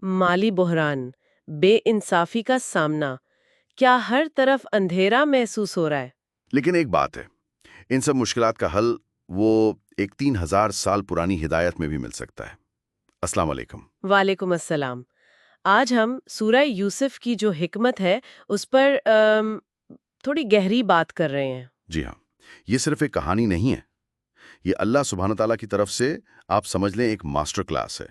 مالی بحران، بے انصافی کا سامنا، کیا ہر طرف اندھیرا محسوس ہو رہا ہے؟ لیکن ایک بات ہے، ان سب مشکلات کا حل وہ ایک 3000 سال پرانی ہدایت میں بھی مل سکتا ہے۔ السلام علیکم۔ وعلیکم السلام۔ آج ہم سورہ یوسف کی جو حکمت ہے اس پر تھوڑی گہری بات کر رہے ہیں۔ جی ہاں، یہ صرف ایک کہانی نہیں ہے، یہ اللہ سبحانہ تعالیٰ کی طرف سے آپ سمجھ لیں ایک ماسٹر کلاس ہے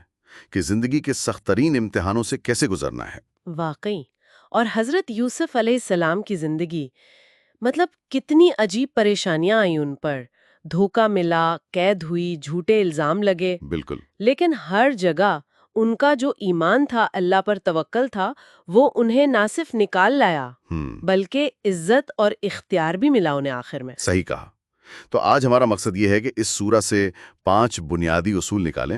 کہ زندگی کے سخت ترین امتحانوں سے کیسے گزرنا ہے۔ واقعی، اور حضرت یوسف علیہ السلام کی زندگی، مطلب کتنی عجیب پریشانیاں آئیں ان پر، دھوکہ ملا، قید ہوئی، جھوٹے الزام لگے، بالکل۔ لیکن ہر جگہ ان کا جو ایمان تھا، اللہ پر توکل تھا، وہ انہیں نہ صرف نکال لایا بلکہ عزت اور اختیار بھی ملا انہیں آخر میں۔ صحیح کہا۔ تو آج ہمارا مقصد یہ ہے کہ اس سورہ سے 5 بنیادی اصول نکالیں،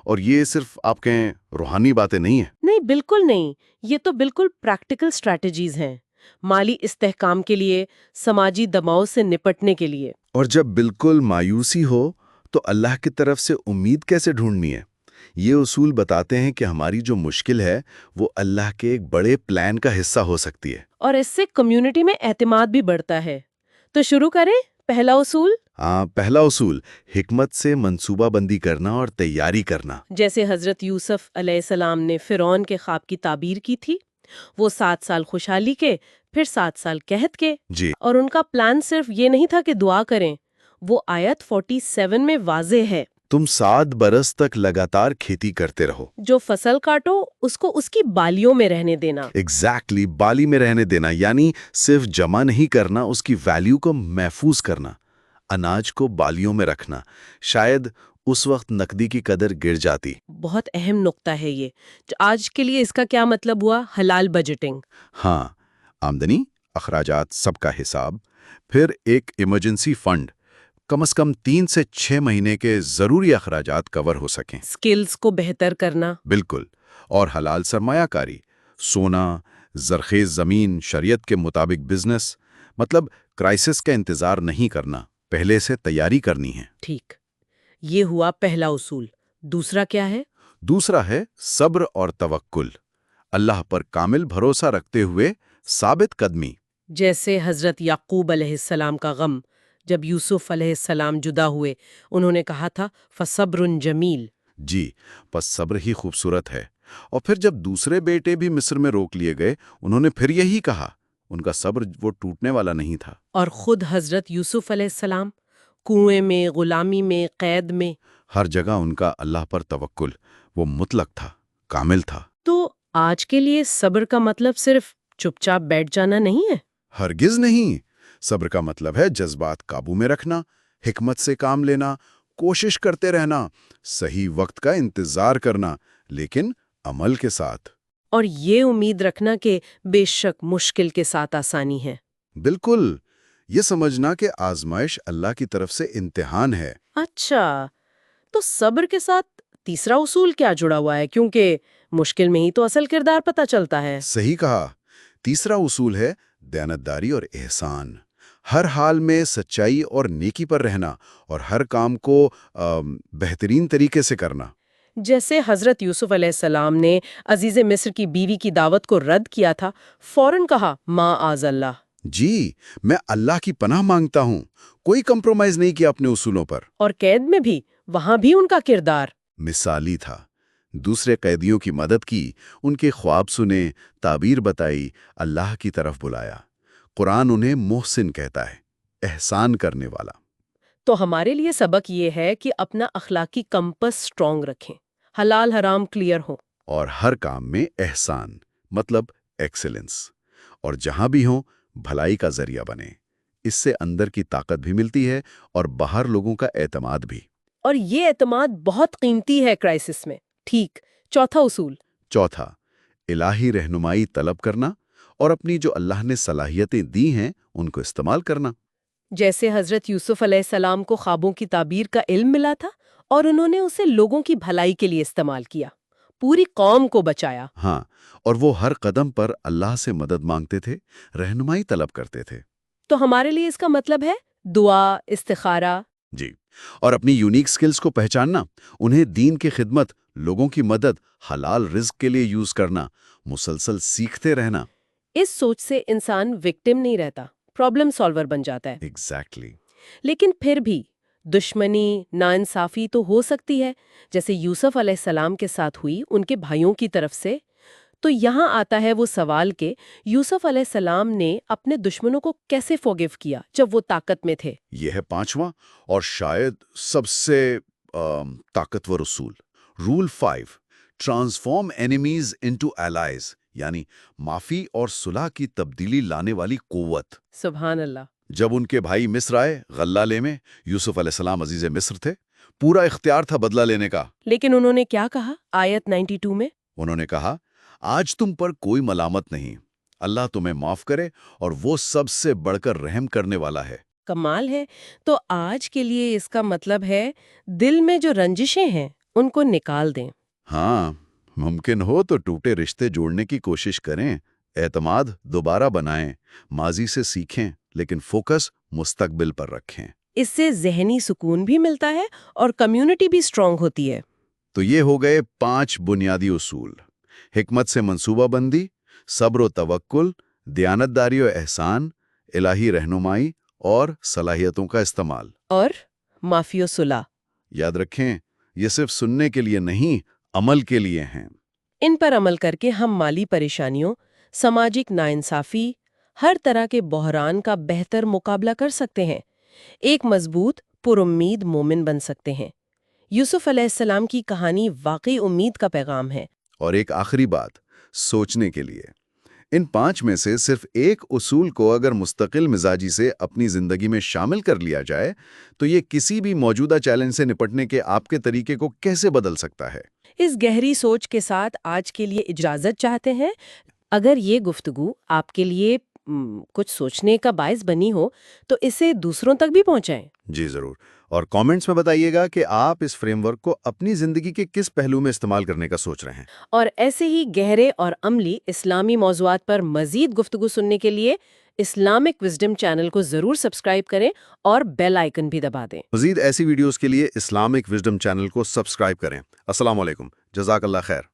اور یہ صرف آپ کہیں روحانی باتیں نہیں ہیں۔ نہیں، بالکل نہیں، یہ تو بالکل پریکٹیکل سٹریٹجیز ہیں، مالی استحکام کے لیے، سماجی دباؤ سے نپٹنے کے لیے۔ اور جب بالکل مایوسی ہو تو اللہ کی طرف سے امید کیسے ڈھونڈنی ہے، یہ اصول بتاتے ہیں کہ ہماری جو مشکل ہے وہ اللہ کے ایک بڑے پلان کا حصہ ہو سکتی ہے۔ اور اس سے کمیونٹی میں اعتماد بھی بڑھتا ہے۔ تو شروع کریں، پہلا اصول۔ پہلا اصول، حکمت سے منصوبہ بندی کرنا اور تیاری کرنا۔ جیسے حضرت یوسف علیہ السلام نے فرعون کے خواب کی تعبیر کی تھی، وہ 7 سال خوشحالی کے، پھر 7 سال قحط کے، جی، اور ان کا پلان صرف یہ نہیں تھا کہ دعا کریں، وہ آیت 47 میں واضح ہے، تم 7 برس تک لگاتار کھیتی کرتے رہو۔ جو فصل کاٹو اس کو اس کی بالیوں میں رہنے دینا۔ ایگزیکٹلی، بالی میں رہنے دینا، یعنی صرف جمع نہیں کرنا، اس کی ویلیو کو محفوظ کرنا، اناج کو بالیوں میں رکھنا۔ شاید اس وقت نقدی کی قدر گر جاتی۔ بہت اہم نقطہ ہے یہ۔ آج کے لیے اس کا کیا مطلب ہوا؟ حلال بجٹنگ۔ ہاں، آمدنی، اخراجات، سب کا حساب۔ پھر ایک ایمرجنسی فنڈ، کم از کم 3 سے 6 مہینے کے ضروری اخراجات کور ہو سکیں۔ سکلز کو بہتر کرنا۔ بالکل، اور حلال سرمایہ کاری، سونا، زرخیز زمین، شریعت کے مطابق بزنس، مطلب کرائسس کا انتظار نہیں کرنا، پہلے سے تیاری کرنی ہے۔ ٹھیک، یہ ہوا پہلا اصول۔ دوسرا کیا ہے؟ دوسرا ہے صبر اور توکل، اللہ پر کامل بھروسہ رکھتے ہوئے ثابت قدمی۔ جیسے حضرت یعقوب علیہ السلام کا غم، جب یوسف علیہ السلام جدا ہوئے، انہوں نے کہا تھا فَصَبْرٌ جمیل۔ جی، پس صبر ہی خوبصورت ہے۔ اور پھر جب دوسرے بیٹے بھی مصر میں روک لیے گئے، انہوں نے پھر یہی کہا، ان کا صبر وہ ٹوٹنے والا نہیں تھا۔ اور خود حضرت یوسف علیہ السلام، کنویں میں، غلامی میں، قید میں، ہر جگہ ان کا اللہ پر توکل وہ مطلق تھا، کامل تھا۔ تو آج کے لیے صبر کا مطلب صرف چپ چاپ بیٹھ جانا نہیں ہے۔ ہرگز نہیں، صبر کا مطلب ہے جذبات قابو میں رکھنا، حکمت سے کام لینا، کوشش کرتے رہنا، صحیح وقت کا انتظار کرنا، لیکن عمل کے ساتھ۔ اور یہ امید رکھنا کہ بے شک مشکل کے ساتھ آسانی ہے۔ بالکل، یہ سمجھنا کہ آزمائش اللہ کی طرف سے امتحان ہے۔ اچھا، تو صبر کے ساتھ تیسرا اصول کیا جڑا ہوا ہے؟ کیونکہ مشکل میں ہی تو اصل کردار پتہ چلتا ہے۔ صحیح کہا، تیسرا اصول ہے دیانتداری اور احسان، ہر حال میں سچائی اور نیکی پر رہنا، اور ہر کام کو بہترین طریقے سے کرنا۔ جیسے حضرت یوسف علیہ السلام نے عزیز مصر کی بیوی کی دعوت کو رد کیا تھا، فوراً کہا معاذ اللہ۔ جی، میں اللہ کی پناہ مانگتا ہوں، کوئی کمپرومائز نہیں کیا اپنے اصولوں پر۔ اور قید میں بھی، وہاں بھی ان کا کردار مثالی تھا، دوسرے قیدیوں کی مدد کی، ان کے خواب سنے، تعبیر بتائی، اللہ کی طرف بلایا۔ قرآن انہیں محسن کہتا ہے، احسان کرنے والا۔ تو ہمارے لیے سبق یہ ہے کہ اپنا اخلاقی کمپس سٹرونگ رکھیں، حلال حرام کلیئر ہو، اور ہر کام میں احسان، مطلب ایکسلنس، اور جہاں بھی ہوں بھلائی کا ذریعہ بنے۔ اس سے اندر کی طاقت بھی ملتی ہے اور باہر لوگوں کا اعتماد بھی۔ اور یہ اعتماد بہت قیمتی ہے کرائسس میں۔ ٹھیک، چوتھا اصول۔ چوتھا، الہی رہنمائی طلب کرنا اور اپنی جو اللہ نے صلاحیتیں دی ہیں ان کو استعمال کرنا۔ جیسے حضرت یوسف علیہ السلام کو خوابوں کی تعبیر کا علم ملا تھا، اور انہوں نے اسے لوگوں کی بھلائی کے لیے استعمال کیا، پوری قوم کو بچایا۔ ہاں، اور وہ ہر قدم پر اللہ سے مدد مانگتے تھے، رہنمائی طلب کرتے تھے۔ تو ہمارے لیے اس کا مطلب ہے دعا، استخارہ۔ جی، اور اپنی یونیک سکلز کو پہچاننا، انہیں دین کی خدمت، لوگوں کی مدد، حلال رزق کے لیے یوز کرنا، مسلسل سیکھتے رہنا۔ اس سوچ سے انسان وکٹم نہیں رہتا، پرابلم سالور بن جاتا ہے۔ ایگزیکٹلی۔ لیکن پھر بھی دشمنی، ناانصافی تو ہو سکتی ہے، جیسے یوسف علیہ السلام کے ساتھ ہوئی ان کے بھائیوں کی طرف سے۔ تو یہاں آتا ہے وہ سوال کہ یوسف علیہ السلام نے اپنے دشمنوں کو کیسے فورگیو کیا جب وہ طاقت میں تھے؟ یہ ہے پانچواں اور شاید سب سے طاقتور اصول، rule 5، transform enemies into allies، یعنی معافی اور صلح کی تبدیلی لانے والی قوت۔ سبحان اللہ۔ جب ان کے بھائی مصر آئے غلہ لے میں، یوسف علیہ السلام عزیز مصر تھے، پورا اختیار تھا بدلہ لینے کا۔ لیکن انہوں نے کیا کہا آیت 92 میں؟ انہوں نے کہا، آج تم پر کوئی ملامت نہیں، اللہ تمہیں معاف کرے اور وہ سب سے بڑھ کر رحم کرنے والا ہے۔ کمال ہے۔ تو آج کے لیے اس کا مطلب ہے دل میں جو رنجشیں ہیں ان کو نکال دیں۔ ہاں، ممکن ہو تو ٹوٹے رشتے جوڑنے کی کوشش کریں، اعتماد دوبارہ بنائیں، ماضی سے سیکھیں لیکن فوکس مستقبل پر رکھیں۔ اس سے ذہنی سکون بھی ملتا ہے اور کمیونٹی بھی اسٹرانگ ہوتی ہے۔ تو یہ ہو گئے 5 بنیادی اصول: حکمت سے منصوبہ بندی، صبر و توکل، دیانتداری و احسان، الہی رہنمائی اور صلاحیتوں کا استعمال۔ اور معافی و صلح، یاد رکھیں، یہ صرف سننے کے لیے نہیں، عمل کے لیے ہیں۔ ان پر عمل کر کے ہم مالی پریشانیوں، سماجک ناانصافی، ہر طرح کے بحران کا بہتر مقابلہ کر سکتے ہیں، ایک مضبوط پر امید مومن بن سکتے ہیں۔ یوسف علیہ السلام کی کہانی واقعی امید کا پیغام ہے۔ اور ایک آخری بات سوچنے کے لیے، ان 5 میں سے صرف ایک اصول کو اگر مستقل مزاجی سے اپنی زندگی میں شامل کر لیا جائے تو یہ کسی بھی موجودہ چیلنج سے نپٹنے کے آپ کے طریقے کو کیسے بدل سکتا ہے؟ اس گہری سوچ کے ساتھ آج کے لیے اجازت چاہتے ہیں۔ اگر یہ گفتگو آپ کے لیے کچھ سوچنے کا باعث بنی ہو تو اسے دوسروں تک بھی پہنچائیں۔ جی ضرور، اور کامنٹس میں بتائیے گا کہ آپ اس فریم ورک کو اپنی زندگی کے کس پہلو میں استعمال کرنے کا سوچ رہے ہیں۔ اور ایسے ہی گہرے اور عملی اسلامی موضوعات پر مزید گفتگو سننے کے لیے اسلامک وزڈم چینل کو ضرور سبسکرائب کریں اور بیل آئیکن بھی دبا دیں۔ مزید ایسی ویڈیوز کے لیے اسلامک وزڈم چینل کو سبسکرائب کریں۔ السلام علیکم، جزاک اللہ خیر۔